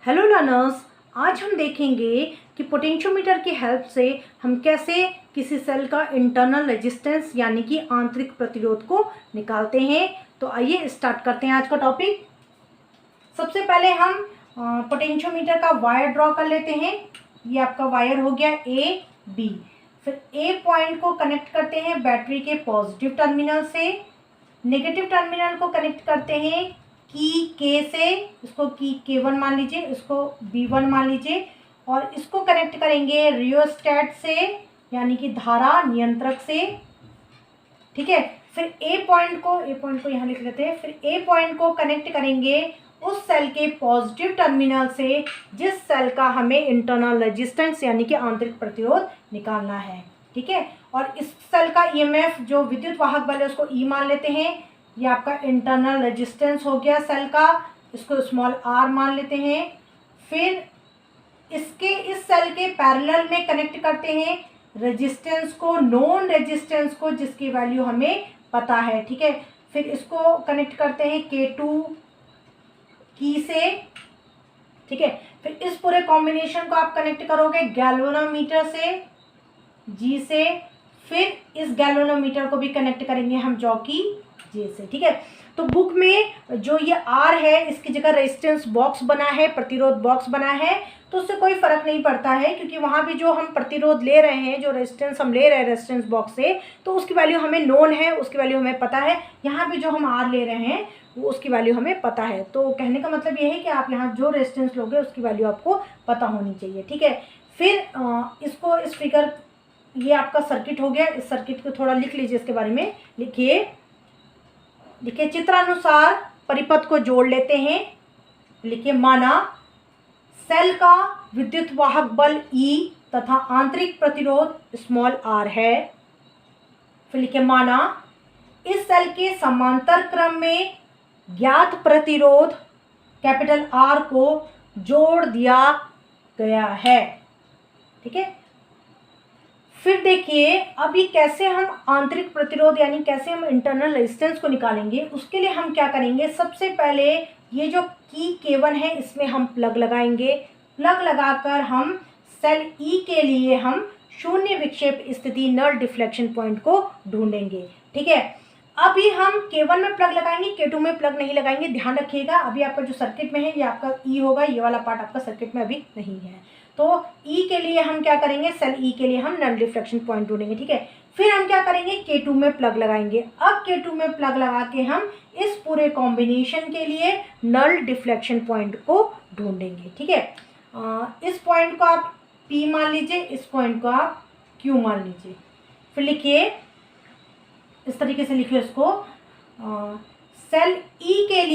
Hello learners, आज हम देखेंगे कि पोटेंशियोमीटर की हेल्प से हम कैसे किसी सेल का इंटरनल रेजिस्टेंस यानी कि आंतरिक प्रतिरोध को निकालते हैं। तो आइए स्टार्ट करते हैं आज का टॉपिक। सबसे पहले हम पोटेंशियोमीटर का वायर ड्रॉ कर लेते हैं। ये आपका वायर हो गया ए बी। फिर ए पॉइंट को कनेक्ट करते हैं बैटरी के पॉजिटिव टर्मिनल से, नेगेटिव टर्मिनल को कनेक्ट करते हैं की के से, इसको की K1 मान लीजिए, इसको B1 मान लीजिए, और इसको कनेक्ट करेंगे रियोस्टेट से यानी कि धारा नियंत्रक से। ठीक है, फिर ए पॉइंट को यहाँ लिख लेते हैं। फिर ए पॉइंट को कनेक्ट करेंगे उस सेल के पॉजिटिव टर्मिनल से जिस सेल का हमें इंटरनल रेजिस्टेंस यानी कि आंतरिक प्रतिरोध निकालना है। ठीक है, और इस सेल का ईएमएफ जो विद्युत वाहक बल है उसको ई मान लेते हैं। ये आपका इंटरनल रेजिस्टेंस हो गया सेल का, इसको स्मॉल आर मान लेते हैं। फिर इसके इस सेल के पैरेलल में कनेक्ट करते हैं रेजिस्टेंस को, नॉन रेजिस्टेंस को, जिसकी वैल्यू हमें पता है। ठीक है, फिर इसको कनेक्ट करते हैं K2 की से। ठीक है, फिर इस पूरे कॉम्बिनेशन को आप कनेक्ट करोगे गैल्वेनोमीटर से, जी से। फिर इस गैल्वेनोमीटर को भी कनेक्ट करेंगे हम जॉकी जे से। ठीक है, तो बुक में जो ये आर है इसकी जगह रेजिस्टेंस बॉक्स बना है, प्रतिरोध बॉक्स बना है, तो उससे कोई फर्क नहीं पड़ता है, क्योंकि वहाँ भी जो हम प्रतिरोध ले रहे हैं, जो रेजिस्टेंस हम ले रहे हैं रेजिस्टेंस बॉक्स से, तो उसकी वैल्यू हमें नोन है, उसकी वैल्यू हमें पता है। यहाँ भी जो हम आर ले रहे हैं वो उसकी वैल्यू हमें पता है। तो कहने का मतलब ये है कि आप यहाँ जो रेजिस्टेंस लोगे उसकी वैल्यू आपको पता होनी चाहिए। ठीक है, फिर इसको इस फिगर, ये आपका सर्किट हो गया। इस सर्किट को थोड़ा लिख लीजिए, इसके बारे में लिखिए। देखिए, चित्रानुसार परिपथ को जोड़ लेते हैं। लिखिए, माना सेल का विद्युत वाहक बल E तथा आंतरिक प्रतिरोध स्मॉल r है। फिर लिखिए, माना इस सेल के समांतर क्रम में ज्ञात प्रतिरोध कैपिटल R को जोड़ दिया गया है। ठीक है, फिर देखिए अभी कैसे हम आंतरिक प्रतिरोध यानी कैसे हम इंटरनल रेजिस्टेंस को निकालेंगे। उसके लिए हम क्या करेंगे, सबसे पहले ये जो की K1 है इसमें हम प्लग लगाएंगे। प्लग लगाकर हम सेल E के लिए हम शून्य विक्षेप स्थिति नल डिफ्लेक्शन पॉइंट को ढूंढेंगे। ठीक है, अभी हम K1 में प्लग लगाएंगे, K2 में प्लग नहीं लगाएंगे। ध्यान रखिएगा, अभी आपका जो सर्किट में है ये आपका E होगा, ये वाला पार्ट आपका सर्किट में अभी नहीं है। तो E के लिए हम क्या करेंगे, सेल E के लिए हम नल डिफ्लेक्शन पॉइंट ढूंढेंगे। ठीक है, फिर हम क्या करेंगे, K2 में प्लग लगाएंगे। अब K2 में प्लग लगा के हम इस पूरे कॉम्बिनेशन के लिए नल डिफ्लेक्शन पॉइंट को ढूंढेंगे। ठीक है, इस पॉइंट को आप P मान लीजिए, इस पॉइंट को आप Q मान लीजिए। फिर लिखिए, इस तरीके से लिखिए इसको। सेल E के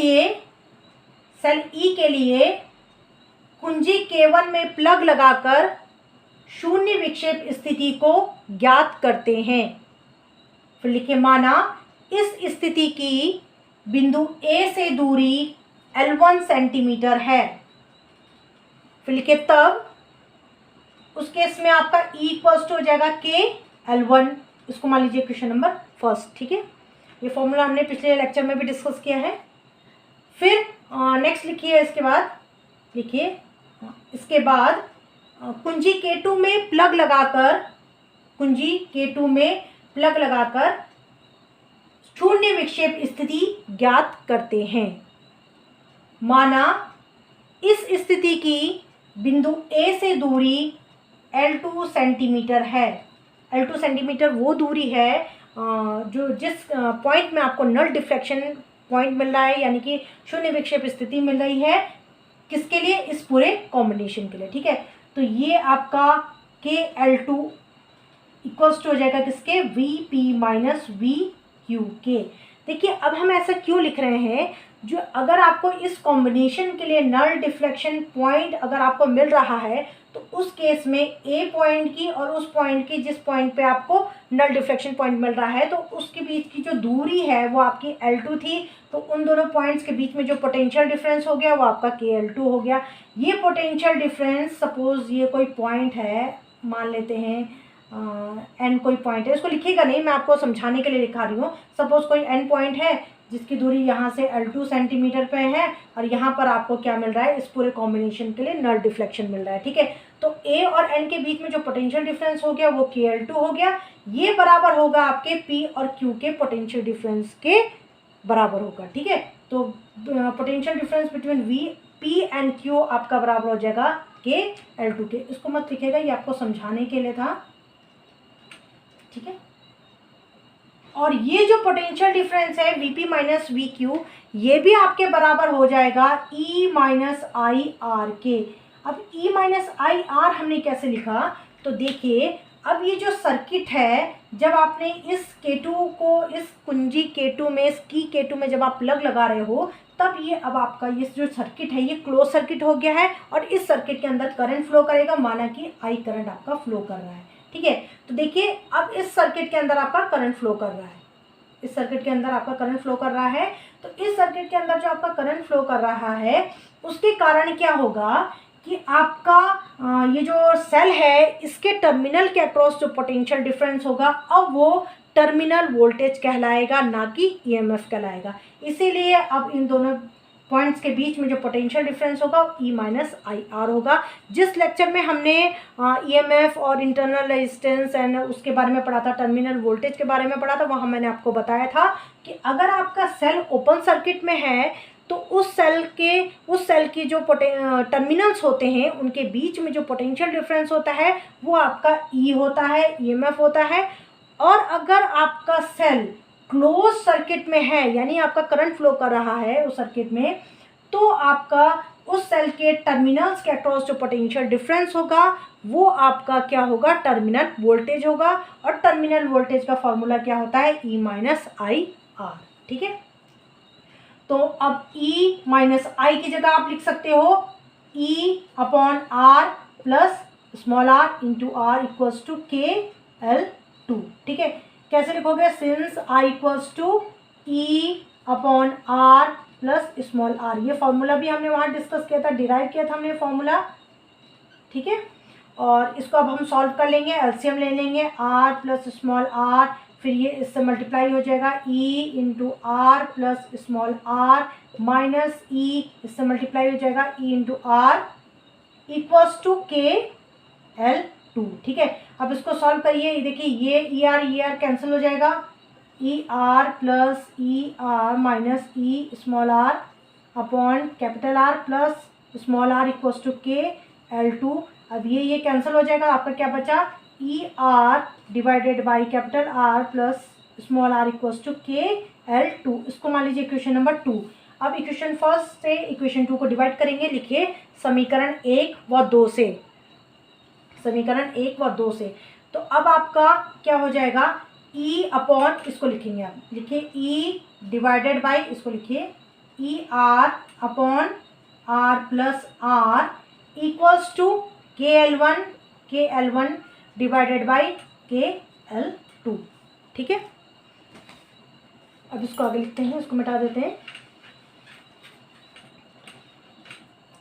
लिए कुंजी K1 में प्लग लगाकर शून्य विक्षेप स्थिति को ज्ञात करते हैं। फिर लिखिए, माना इस स्थिति की बिंदु A से दूरी L1 सेंटीमीटर है। फिर लिखिए, तब उस केस में आपका E इक्वल्स टू हो जाएगा K L1। इसको मान लीजिए क्वेश्चन नंबर फर्स्ट। ठीक है, ये फॉर्मूला हमने पिछले लेक्चर में भी डिस्कस किया है। फिर नेक्स्ट लिखिए, इसके बाद कुंजी K2 में प्लग लगाकर शून्य विक्षेप स्थिति ज्ञात करते हैं। माना इस स्थिति की बिंदु A से दूरी L2 सेंटीमीटर है। L2 सेंटीमीटर वो दूरी है जो जिस पॉइंट में आपको नल डिफ्लेक्शन पॉइंट मिल रहा है, यानी कि शून्य विक्षेप स्थिति मिल रही है। किसके लिए, इस पूरे कॉम्बिनेशन के लिए। ठीक है, तो ये आपका KL2 इक्वल्स टू हो जाएगा किसके, VP माइनस VQK। देखिए, अब हम ऐसा क्यों लिख रहे हैं, जो अगर आपको इस कॉम्बिनेशन के लिए नल डिफ्लेक्शन पॉइंट अगर आपको मिल रहा है तो उस केस में A पॉइंट की और उस पॉइंट की, जिस पॉइंट पे आपको नल डिफ्लेक्शन पॉइंट मिल रहा है, तो उसके बीच की जो दूरी है वो आपकी L2 थी। तो उन दोनों पॉइंट्स के बीच में जो पोटेंशियल डिफरेंस हो गया वो आपका KL2 हो गया। ये पोटेंशियल डिफरेंस, सपोज ये कोई पॉइंट है, मान लेते हैं N कोई पॉइंट है, इसको लिखिएगा नहीं, मैं आपको समझाने के लिए लिखा रही हूँ। सपोज कोई N पॉइंट है, जिसकी दूरी यहाँ से L2 सेंटीमीटर पे है, और यहाँ पर आपको क्या मिल रहा है, इस पूरे कॉम्बिनेशन के लिए नल डिफ्लेक्शन मिल रहा है। ठीक है, तो A और N के बीच में जो पोटेंशियल डिफरेंस हो गया वो KL2 हो गया। ये बराबर होगा आपके P और Q के पोटेंशियल डिफरेंस के बराबर होगा। ठीक है, तो potential difference between P and Q आपका बराबर हो जाएगा KL2 के। इसको मत लिखेगा, ये आपको समझाने के लिए था। ठीक है, और ये जो पोटेंशियल डिफरेंस है Vp माइनस VQ, ये भी आपके बराबर हो जाएगा E माइनस आई आर के। अब E माइनस आई आर हमने कैसे लिखा, तो देखिए अब ये जो सर्किट है, जब आपने इस K2 को इस कुंजी K2 में, इस की K2 में जब आप प्लग लगा रहे हो, तब ये अब आपका ये जो सर्किट है ये क्लोज सर्किट हो गया है, और इस सर्किट के अंदर करंट फ्लो करेगा, माना कि I करंट आपका फ्लो कर रहा है। ठीक है, तो देखिए अब इस सर्किट के अंदर आपका करंट फ्लो कर रहा है, इस सर्किट के अंदर आपका करंट फ्लो कर रहा है। तो इस सर्किट के अंदर जो आपका करंट फ्लो कर रहा है, उसके कारण क्या होगा कि आपका ये जो सेल है इसके टर्मिनल के अक्रॉस जो पोटेंशियल डिफरेंस होगा, अब वो टर्मिनल वोल्टेज कहलाएगा, ना कि ईएमएफ कहलाएगा। इसीलिए अब इन दोनों पॉइंट्स के बीच में जो पोटेंशियल डिफरेंस होगा E माइनस आई आर होगा। जिस लेक्चर में हमने ईएमएफ और इंटरनल रेजिस्टेंस एंड उसके बारे में पढ़ा था, टर्मिनल वोल्टेज के बारे में पढ़ा था, वहाँ मैंने आपको बताया था कि अगर आपका सेल ओपन सर्किट में है तो उस सेल की जो टर्मिनल्स होते हैं उनके बीच में जो पोटेंशियल डिफरेंस होता है वो आपका E होता है, ईएमएफ होता है। और अगर आपका सेल क्लोज सर्किट में है, यानी आपका करंट फ्लो कर रहा है उस सर्किट में, तो आपका उस सेल के टर्मिनल्स के अक्रॉस जो पोटेंशियल डिफरेंस होगा वो आपका क्या होगा, टर्मिनल वोल्टेज होगा। और टर्मिनल वोल्टेज का फॉर्मूला क्या होता है, E माइनस आई आर। ठीक है, तो अब E माइनस आई की जगह आप लिख सकते हो E upon R plus small r into R equals to KL2। ठीक है, कैसे लिखोगे, since I equals to E upon R plus small r। ये फॉर्मूला भी हमने वहाँ डिस्कस किया था, डिराइव किया था हमने फॉर्मूला। ठीक है, और इसको अब हम सॉल्व कर लेंगे, एलसीएम ले लेंगे, r प्लस स्मॉल r, फिर ये इससे मल्टीप्लाई हो जाएगा E into R plus small r minus E, इससे मल्टीप्लाई हो जाएगा E into R equals to KL2। ठीक है, अब इसको सॉल्व करिए, ये देखिए ये ER कैंसिल हो जाएगा, ER plus ER minus E small r upon capital R plus small r equals to KL2। अब ये कैंसिल हो जाएगा, आपका क्या बचा, ER divided by capital R plus small r equals to KL2। इसको मान लीजिए इक्वेशन नंबर 2। अब इक्वेशन फर्स्ट से इक्वेशन 2 को डिवाइड करेंगे, लिखिए समीकरण 1 व 2 से, समीकरण 1 व 2 से। तो अब आपका क्या हो जाएगा, E अपॉन, इसको लिखेंगे आप, लिखिए E डिवाइडेड बाई, इसको लिखिए ER upon R plus R equals to KL1 divided by KL2। ठीक है, अब इसको आगे लिखते हैं, इसको मिटा देते हैं।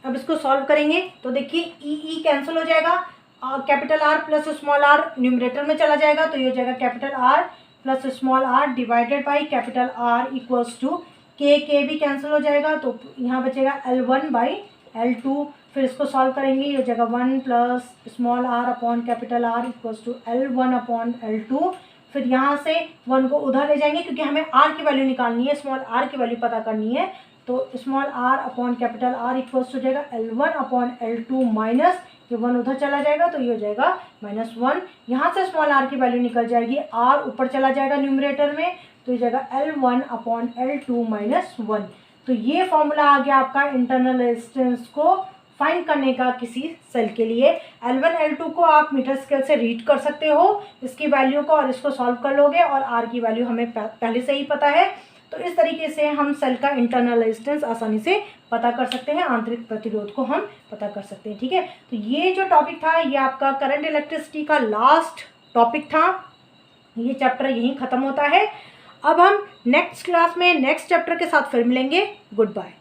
अब इसको सॉल्व करेंगे तो देखिए E कैंसिल हो जाएगा, capital R plus small r numerator में चला जाएगा, तो ये हो जाएगा capital R plus small r divided by capital R equals to K भी कैंसिल हो जाएगा, तो यहाँ बचेगा L1 बाई L2। फिर इसको सॉल्व करेंगे, ये हो जाएगा 1 plus small r upon capital R equals to L1 upon L2। फिर यहाँ से 1 को उधर ले जाएंगे क्योंकि हमें r की वैल्यू निकालनी है, स्मॉल r की वैल्यू पता करनी है, तो small r upon capital R equals हो जाएगा L1 अपॉन L2 माइनस, ये 1 उधर चला जाएगा तो ये हो जाएगा -1। यहाँ से स्मॉल r की वैल्यू निकल जाएगी, r ऊपर चला जाएगा न्यूमरेटर में, तो ये जाएगा L1 अपॉन L2 माइनस 1। तो ये फॉर्मूला आ गया आपका इंटरनल रेजिस्टेंस को फाइंड करने का किसी सेल के लिए। L1 L2 को आप मीटर स्केल से रीड कर सकते हो इसकी वैल्यू को, और इसको सॉल्व कर लोगे, और R की वैल्यू हमें पहले से ही पता है। तो इस तरीके से हम सेल का इंटरनल रेजिस्टेंस आसानी से पता कर सकते हैं, आंतरिक प्रतिरोध को हम पता कर सकते हैं। ठीक है, तो ये जो टॉपिक था ये आपका करंट इलेक्ट्रिसिटी का लास्ट टॉपिक था, ये चैप्टर यहीं ख़त्म होता है। अब हम नेक्स्ट क्लास में नेक्स्ट चैप्टर के साथ फिर मिलेंगे। Good bye.